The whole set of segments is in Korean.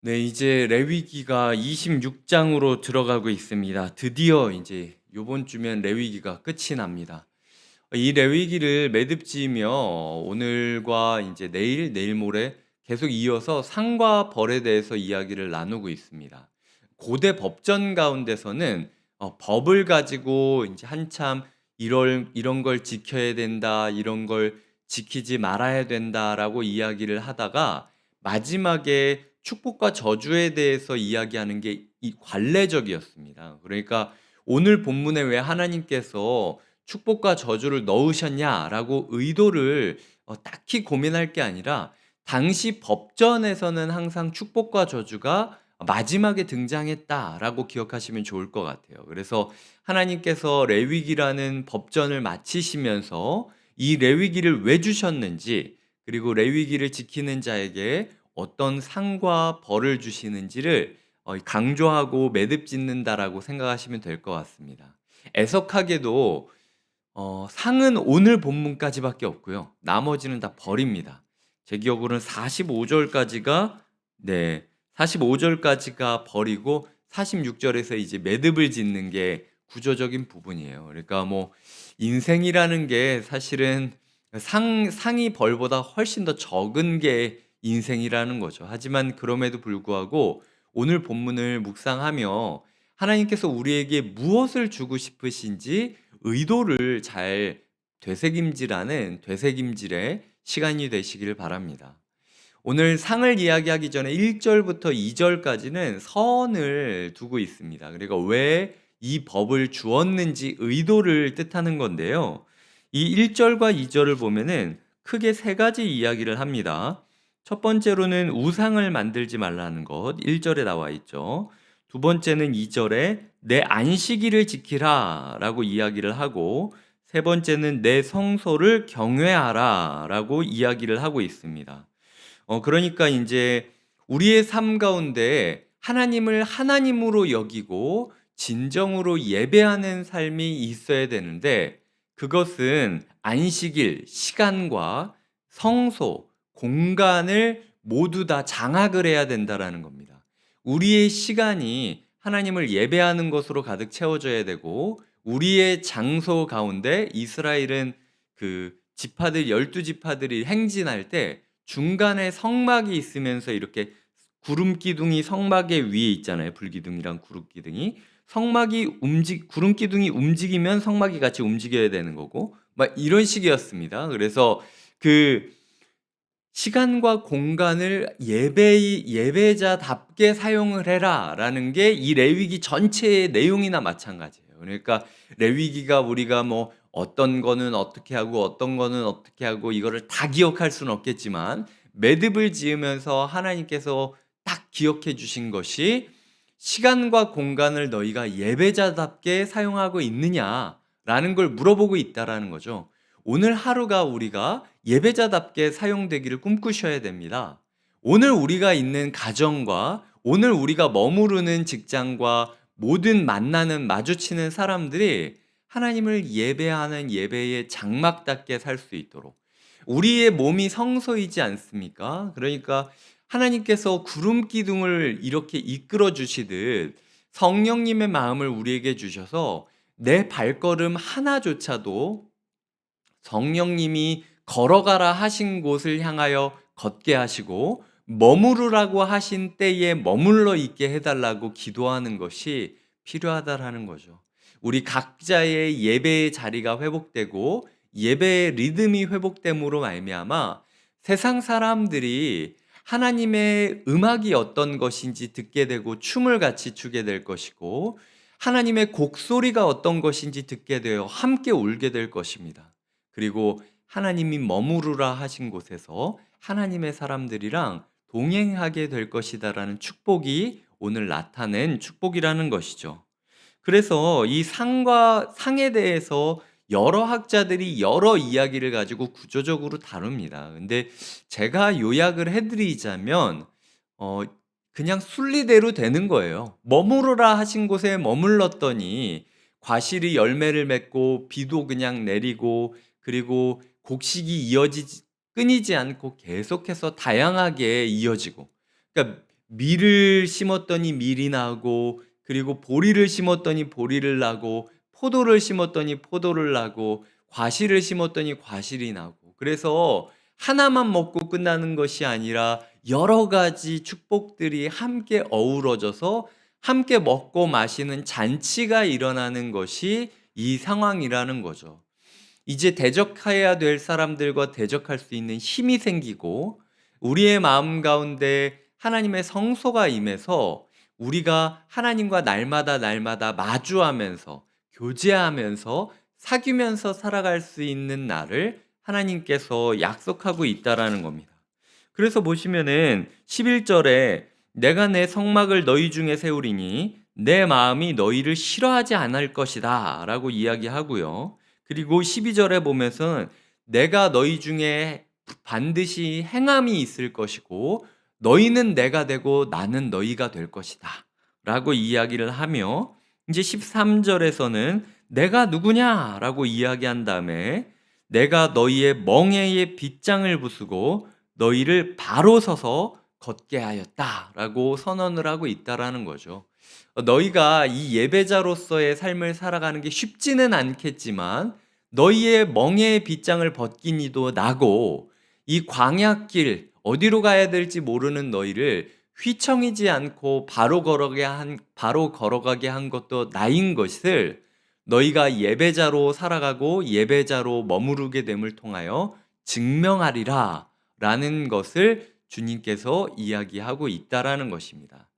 네, 이제 레위기가 26장으로 들어가고 있습니다. 드디어 이제 요번 주면 레위기가 끝이 납니다. 이 레위기를 매듭지으며 오늘과 이제 내일 모레 계속 이어서 상과 벌에 대해서 이야기를 나누고 있습니다. 고대 법전 가운데서는 법을 가지고 이제 한참 이런 걸 지켜야 된다, 이런 걸 지키지 말아야 된다라고 이야기를 하다가 마지막에 축복과 저주에 대해서 이야기하는 게 이 관례적이었습니다. 그러니까 오늘 본문에 왜 하나님께서 축복과 저주를 넣으셨냐라고 의도를 딱히 고민할 게 아니라 당시 법전에서는 항상 축복과 저주가 마지막에 등장했다라고 기억하시면 좋을 것 같아요. 그래서 하나님께서 레위기라는 법전을 마치시면서 이 레위기를 왜 주셨는지, 그리고 레위기를 지키는 자에게 어떤 상과 벌을 주시는지를 강조하고 매듭 짓는다라고 생각하시면 될 것 같습니다. 애석하게도 상은 오늘 본문까지밖에 없고요. 나머지는 다 벌입니다. 제 기억으로는 45절까지가, 네, 45절까지가 벌이고 46절에서 이제 매듭을 짓는 게 구조적인 부분이에요. 그러니까 뭐 인생이라는 게 사실은 상이 벌보다 훨씬 더 적은 게 인생이라는 거죠. 하지만 그럼에도 불구하고 오늘 본문을 묵상하며 하나님께서 우리에게 무엇을 주고 싶으신지 의도를 잘 되새김질의 시간이 되시길 바랍니다. 오늘 상을 이야기하기 전에 1절부터 2절까지는 선을 두고 있습니다. 그리고 왜 이 법을 주었는지 의도를 뜻하는 건데요. 이 1절과 2절을 보면은 크게 세 가지 이야기를 합니다. 첫 번째로는 우상을 만들지 말라는 것, 1절에 나와 있죠. 두 번째는 2절에 내 안식일을 지키라 라고 이야기를 하고, 세 번째는 내 성소를 경외하라 라고 이야기를 하고 있습니다. 그러니까 이제 우리의 삶 가운데 하나님을 하나님으로 여기고 진정으로 예배하는 삶이 있어야 되는데, 그것은 안식일, 시간과 성소, 공간을 모두 다 장악을 해야 된다라는 겁니다. 우리의 시간이 하나님을 예배하는 것으로 가득 채워져야 되고, 우리의 장소 가운데 이스라엘은 그 지파들 12지파들이 행진할 때 중간에 성막이 있으면서 이렇게 구름 기둥이 성막에 위에 있잖아요. 불기둥이랑 구름 기둥이. 구름 기둥이 움직이면 성막이 같이 움직여야 되는 거고, 막 이런 식이었습니다. 그래서 그 시간과 공간을 예배자답게 사용을 해라라는 게 이 레위기 전체의 내용이나 마찬가지예요. 그러니까 레위기가 우리가 뭐 어떤 거는 어떻게 하고 어떤 거는 어떻게 하고 이거를 다 기억할 수는 없겠지만, 매듭을 지으면서 하나님께서 딱 기억해 주신 것이 시간과 공간을 너희가 예배자답게 사용하고 있느냐라는 걸 물어보고 있다라는 거죠. 오늘 하루가 우리가 예배자답게 사용되기를 꿈꾸셔야 됩니다. 오늘 우리가 있는 가정과 오늘 우리가 머무르는 직장과 모든 마주치는 사람들이 하나님을 예배하는 예배의 장막답게 살 수 있도록, 우리의 몸이 성소이지 않습니까? 그러니까 하나님께서 구름 기둥을 이렇게 이끌어 주시듯 성령님의 마음을 우리에게 주셔서 내 발걸음 하나조차도 성령님이 걸어가라 하신 곳을 향하여 걷게 하시고 머무르라고 하신 때에 머물러 있게 해달라고 기도하는 것이 필요하다라는 거죠. 우리 각자의 예배의 자리가 회복되고 예배의 리듬이 회복됨으로 말미암아 세상 사람들이 하나님의 음악이 어떤 것인지 듣게 되고 춤을 같이 추게 될 것이고, 하나님의 곡소리가 어떤 것인지 듣게 되어 함께 울게 될 것입니다. 그리고 하나님이 머무르라 하신 곳에서 하나님의 사람들이랑 동행하게 될 것이다라는 축복이 오늘 나타낸 축복이라는 것이죠. 그래서 이 상에 대해서 여러 학자들이 여러 이야기를 가지고 구조적으로 다룹니다. 근데 제가 요약을 해드리자면 어, 그냥 순리대로 되는 거예요. 머무르라 하신 곳에 머물렀더니 과실이 열매를 맺고 비도 그냥 내리고, 그리고 곡식이 끊이지 않고 계속해서 다양하게 이어지고, 그러니까 밀을 심었더니 밀이 나고, 그리고 보리를 심었더니 보리를 나고, 포도를 심었더니 포도를 나고, 과실을 심었더니 과실이 나고. 그래서 하나만 먹고 끝나는 것이 아니라 여러 가지 축복들이 함께 어우러져서 함께 먹고 마시는 잔치가 일어나는 것이 이 상황이라는 거죠. 이제 대적해야 될 사람들과 대적할 수 있는 힘이 생기고, 우리의 마음 가운데 하나님의 성소가 임해서 우리가 하나님과 날마다 날마다 마주하면서 교제하면서 사귀면서 살아갈 수 있는 날을 하나님께서 약속하고 있다라는 겁니다. 그래서 보시면은 11절에 내가 내 성막을 너희 중에 세우리니 내 마음이 너희를 싫어하지 않을 것이다 라고 이야기하고요. 그리고 12절에 보면은 내가 너희 중에 반드시 행함이 있을 것이고 너희는 내가 되고 나는 너희가 될 것이다 라고 이야기를 하며, 이제 13절에서는 내가 누구냐 라고 이야기한 다음에 내가 너희의 멍에의 빗장을 부수고 너희를 바로 서서 걷게 하였다라고 선언을 하고 있다라는 거죠. 너희가 이 예배자로서의 삶을 살아가는 게 쉽지는 않겠지만 너희의 멍에의 빗장을 벗기니도 나고, 이 광야길 어디로 가야 될지 모르는 너희를 휘청이지 않고 바로 걸어가게 한 것도 나인 것을 너희가 예배자로 살아가고 예배자로 머무르게 됨을 통하여 증명하리라 라는 것을 주님께서 이야기하고 있다라는 것입니다.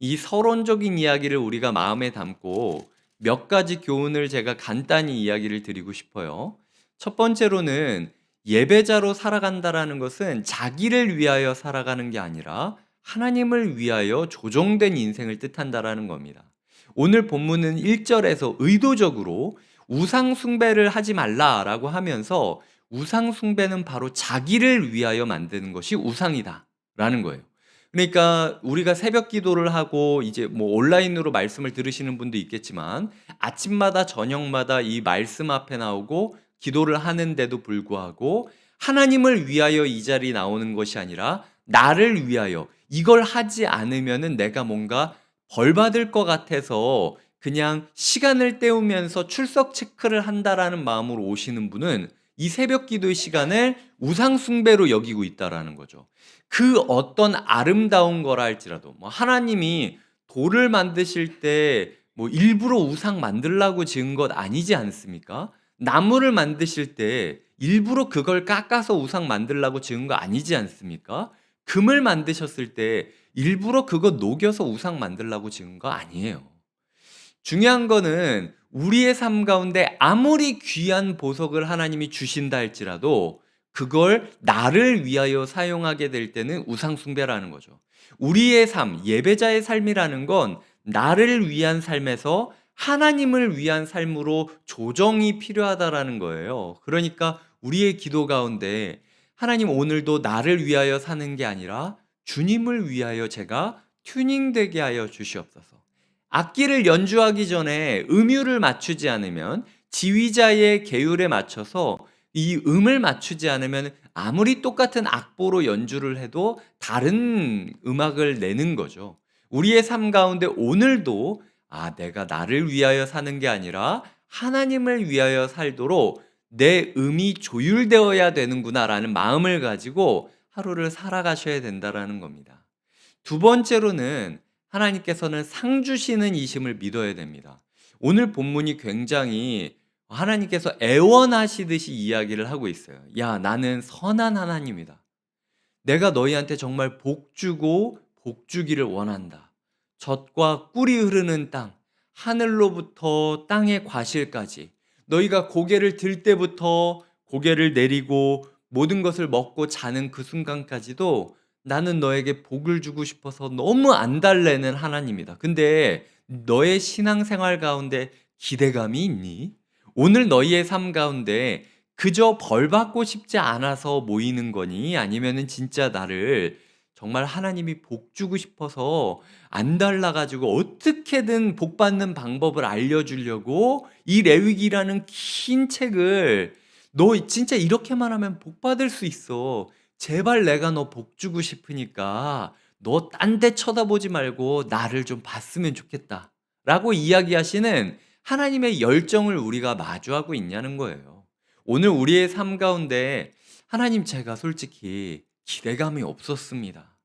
이 서론적인 이야기를 우리가 마음에 담고 몇 가지 교훈을 제가 간단히 이야기를 드리고 싶어요. 첫 번째로는 예배자로 살아간다라는 것은 자기를 위하여 살아가는 게 아니라 하나님을 위하여 조정된 인생을 뜻한다라는 겁니다. 오늘 본문은 1절에서 의도적으로 우상 숭배를 하지 말라라고 하면서 우상 숭배는 바로 자기를 위하여 만드는 것이 우상이다라는 거예요. 그러니까 우리가 새벽 기도를 하고 이제 뭐 온라인으로 말씀을 들으시는 분도 있겠지만 아침마다 저녁마다 이 말씀 앞에 나오고 기도를 하는데도 불구하고 하나님을 위하여 이 자리에 나오는 것이 아니라 나를 위하여, 이걸 하지 않으면은 내가 뭔가 벌 받을 것 같아서 그냥 시간을 때우면서 출석 체크를 한다라는 마음으로 오시는 분은 이 새벽 기도의 시간을 우상 숭배로 여기고 있다라는 거죠. 그 어떤 아름다운 거라 할지라도, 뭐 하나님이 돌을 만드실 때 뭐 일부러 우상 만들라고 지은 것 아니지 않습니까? 나무를 만드실 때 일부러 그걸 깎아서 우상 만들라고 지은 거 아니지 않습니까? 금을 만드셨을 때 일부러 그거 녹여서 우상 만들라고 지은 거 아니에요. 중요한 거는 우리의 삶 가운데 아무리 귀한 보석을 하나님이 주신다 할지라도 그걸 나를 위하여 사용하게 될 때는 우상 숭배라는 거죠. 우리의 삶, 예배자의 삶이라는 건 나를 위한 삶에서 하나님을 위한 삶으로 조정이 필요하다라는 거예요. 그러니까 우리의 기도 가운데 하나님, 오늘도 나를 위하여 사는 게 아니라 주님을 위하여 제가 튜닝되게 하여 주시옵소서. 악기를 연주하기 전에 음율을 맞추지 않으면, 지휘자의 계율에 맞춰서 이 음을 맞추지 않으면 아무리 똑같은 악보로 연주를 해도 다른 음악을 내는 거죠. 우리의 삶 가운데 오늘도 내가 나를 위하여 사는 게 아니라 하나님을 위하여 살도록 내 음이 조율되어야 되는구나라는 마음을 가지고 하루를 살아가셔야 된다라는 겁니다. 두 번째로는 하나님께서는 상 주시는 이심을 믿어야 됩니다. 오늘 본문이 굉장히 하나님께서 애원하시듯이 이야기를 하고 있어요. 야, 나는 선한 하나님이다. 내가 너희한테 정말 복 주고 복 주기를 원한다. 젖과 꿀이 흐르는 땅, 하늘로부터 땅의 과실까지, 너희가 고개를 들 때부터 고개를 내리고 모든 것을 먹고 자는 그 순간까지도 나는 너에게 복을 주고 싶어서 너무 안달내는 하나님이다. 근데 너의 신앙생활 가운데 기대감이 있니? 오늘 너희의 삶 가운데 그저 벌 받고 싶지 않아서 모이는 거니? 아니면은 진짜 나를 정말 하나님이 복 주고 싶어서 안달나가지고 어떻게든 복 받는 방법을 알려주려고 이 레위기라는 긴 책을, 너 진짜 이렇게만 하면 복 받을 수 있어, 제발 내가 너 복 주고 싶으니까 너 딴 데 쳐다보지 말고 나를 좀 봤으면 좋겠다. 라고 이야기하시는 하나님의 열정을 우리가 마주하고 있냐는 거예요. 오늘 우리의 삶 가운데 하나님 제가 솔직히 기대감이 없었습니다.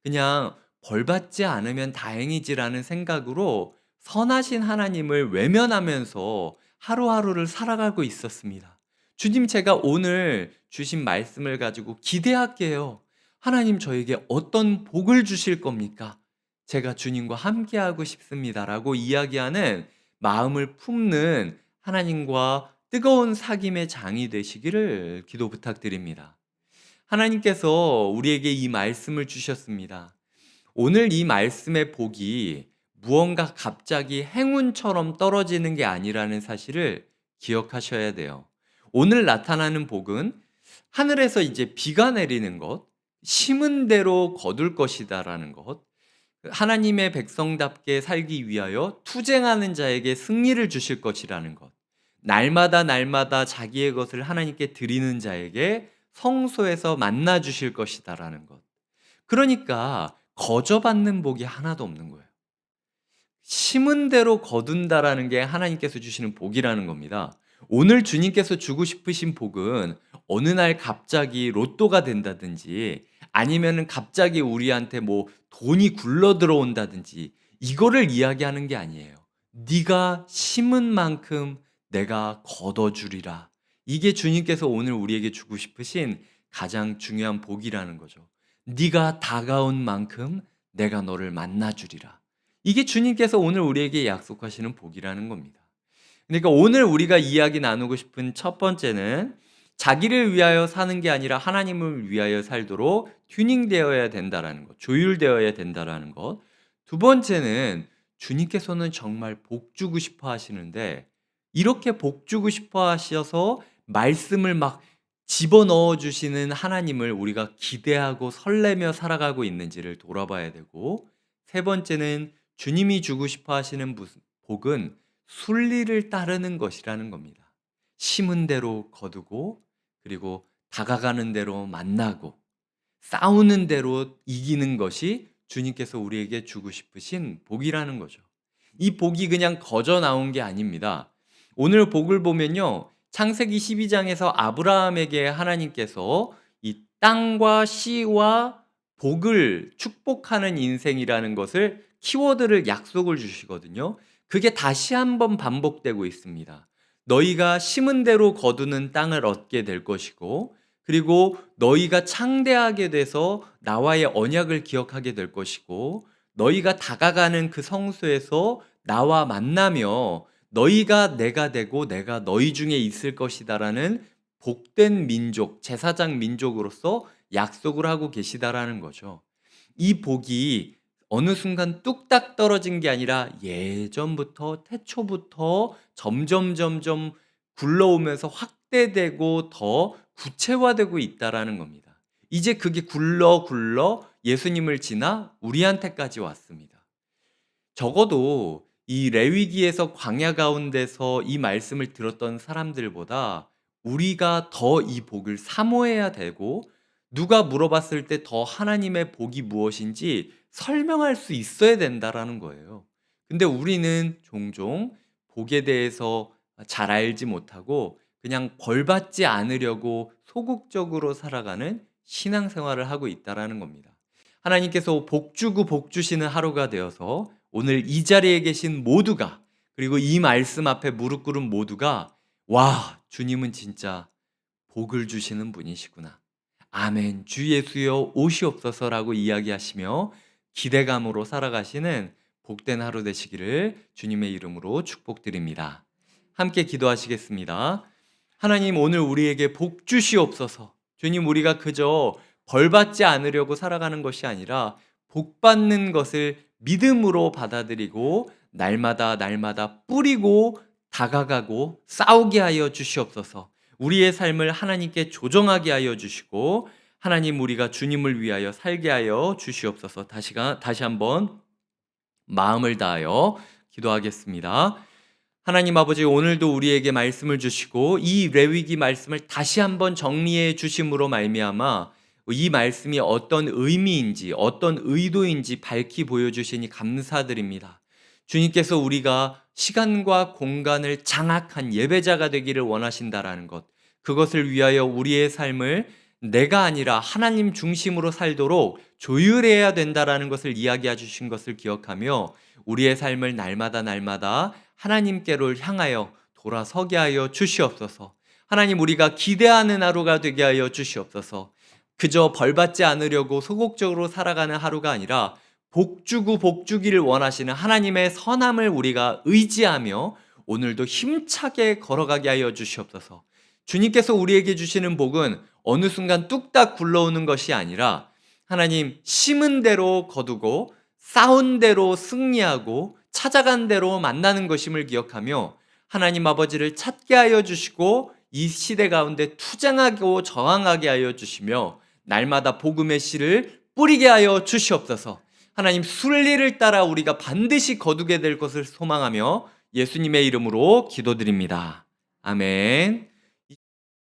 그냥 벌 받지 않으면 다행이지라는 생각으로 선하신 하나님을 외면하면서 하루하루를 살아가고 있었습니다. 주님, 제가 오늘 주신 말씀을 가지고 기대할게요. 하나님 저에게 어떤 복을 주실 겁니까? 제가 주님과 함께하고 싶습니다라고 이야기하는 마음을 품는 하나님과 뜨거운 사귐의 장이 되시기를 기도 부탁드립니다. 하나님께서 우리에게 이 말씀을 주셨습니다. 오늘 이 말씀의 복이 무언가 갑자기 행운처럼 떨어지는 게 아니라는 사실을 기억하셔야 돼요. 오늘 나타나는 복은 하늘에서 이제 비가 내리는 것, 심은 대로 거둘 것이다라는 것, 하나님의 백성답게 살기 위하여 투쟁하는 자에게 승리를 주실 것이라는 것, 날마다 날마다 자기의 것을 하나님께 드리는 자에게 성소에서 만나 주실 것이다라는 것. 그러니까 거저받는 복이 하나도 없는 거예요. 심은 대로 거둔다라는 게 하나님께서 주시는 복이라는 겁니다. 오늘 주님께서 주고 싶으신 복은 어느 날 갑자기 로또가 된다든지 아니면은 갑자기 우리한테 뭐 돈이 굴러 들어온다든지 이거를 이야기하는 게 아니에요. 네가 심은 만큼 내가 거둬주리라. 이게 주님께서 오늘 우리에게 주고 싶으신 가장 중요한 복이라는 거죠. 네가 다가온 만큼 내가 너를 만나주리라. 이게 주님께서 오늘 우리에게 약속하시는 복이라는 겁니다. 그러니까 오늘 우리가 이야기 나누고 싶은 첫 번째는 자기를 위하여 사는 게 아니라 하나님을 위하여 살도록 튜닝되어야 된다라는 것, 조율되어야 된다라는 것. 두 번째는 주님께서는 정말 복 주고 싶어 하시는데 이렇게 복 주고 싶어 하셔서 말씀을 막 집어넣어 주시는 하나님을 우리가 기대하고 설레며 살아가고 있는지를 돌아봐야 되고, 세 번째는 주님이 주고 싶어 하시는 복은 순리를 따르는 것이라는 겁니다. 심은 대로 거두고, 그리고 다가가는 대로 만나고, 싸우는 대로 이기는 것이 주님께서 우리에게 주고 싶으신 복이라는 거죠. 이 복이 그냥 거저 나온 게 아닙니다. 오늘 복을 보면요, 창세기 12장에서 아브라함에게 하나님께서 이 땅과 씨와 복을 축복하는 인생이라는 것을 키워드를 약속을 주시거든요. 그게 다시 한번 반복되고 있습니다. 너희가 심은 대로 거두는 땅을 얻게 될 것이고, 그리고 너희가 창대하게 돼서 나와의 언약을 기억하게 될 것이고, 너희가 다가가는 그 성소에서 나와 만나며 너희가 내가 되고 내가 너희 중에 있을 것이다라는 복된 민족, 제사장 민족으로서 약속을 하고 계시다라는 거죠. 이 복이 어느 순간 뚝딱 떨어진 게 아니라 예전부터 태초부터 점점 굴러오면서 확대되고 더 구체화되고 있다라는 겁니다. 이제 그게 굴러 예수님을 지나 우리한테까지 왔습니다. 적어도 이 레위기에서 광야 가운데서 이 말씀을 들었던 사람들보다 우리가 더 이 복을 사모해야 되고, 누가 물어봤을 때 더 하나님의 복이 무엇인지 설명할 수 있어야 된다라는 거예요. 근데 우리는 종종 복에 대해서 잘 알지 못하고 그냥 벌 받지 않으려고 소극적으로 살아가는 신앙생활을 하고 있다라는 겁니다. 하나님께서 복 주고 복 주시는 하루가 되어서 오늘 이 자리에 계신 모두가, 그리고 이 말씀 앞에 무릎 꿇은 모두가, 와, 주님은 진짜 복을 주시는 분이시구나. 아멘. 주 예수여 오시옵소서라고 이야기하시며 기대감으로 살아가시는 복된 하루 되시기를 주님의 이름으로 축복드립니다. 함께 기도하시겠습니다. 하나님, 오늘 우리에게 복 주시옵소서. 주님, 우리가 그저 벌 받지 않으려고 살아가는 것이 아니라 복 받는 것을 믿음으로 받아들이고 날마다 뿌리고 다가가고 싸우게 하여 주시옵소서. 우리의 삶을 하나님께 조정하게 하여 주시고, 하나님, 우리가 주님을 위하여 살게 하여 주시옵소서. 다시 한번 마음을 다하여 기도하겠습니다. 하나님 아버지, 오늘도 우리에게 말씀을 주시고 이 레위기 말씀을 다시 한번 정리해 주심으로 말미암아 이 말씀이 어떤 의미인지 어떤 의도인지 밝히 보여주시니 감사드립니다. 주님께서 우리가 시간과 공간을 장악한 예배자가 되기를 원하신다라는 것, 그것을 위하여 우리의 삶을 내가 아니라 하나님 중심으로 살도록 조율해야 된다라는 것을 이야기해 주신 것을 기억하며 우리의 삶을 날마다 하나님께로 향하여 돌아서게 하여 주시옵소서. 하나님, 우리가 기대하는 하루가 되게 하여 주시옵소서. 그저 벌받지 않으려고 소극적으로 살아가는 하루가 아니라 복주고 복주기를 원하시는 하나님의 선함을 우리가 의지하며 오늘도 힘차게 걸어가게 하여 주시옵소서. 주님께서 우리에게 주시는 복은 어느 순간 뚝딱 굴러오는 것이 아니라 하나님, 심은 대로 거두고 쌓은 대로 승리하고 찾아간 대로 만나는 것임을 기억하며 하나님 아버지를 찾게 하여 주시고 이 시대 가운데 투쟁하고 저항하게 하여 주시며 날마다 복음의 씨를 뿌리게 하여 주시옵소서. 하나님, 순리를 따라 우리가 반드시 거두게 될 것을 소망하며 예수님의 이름으로 기도드립니다. 아멘.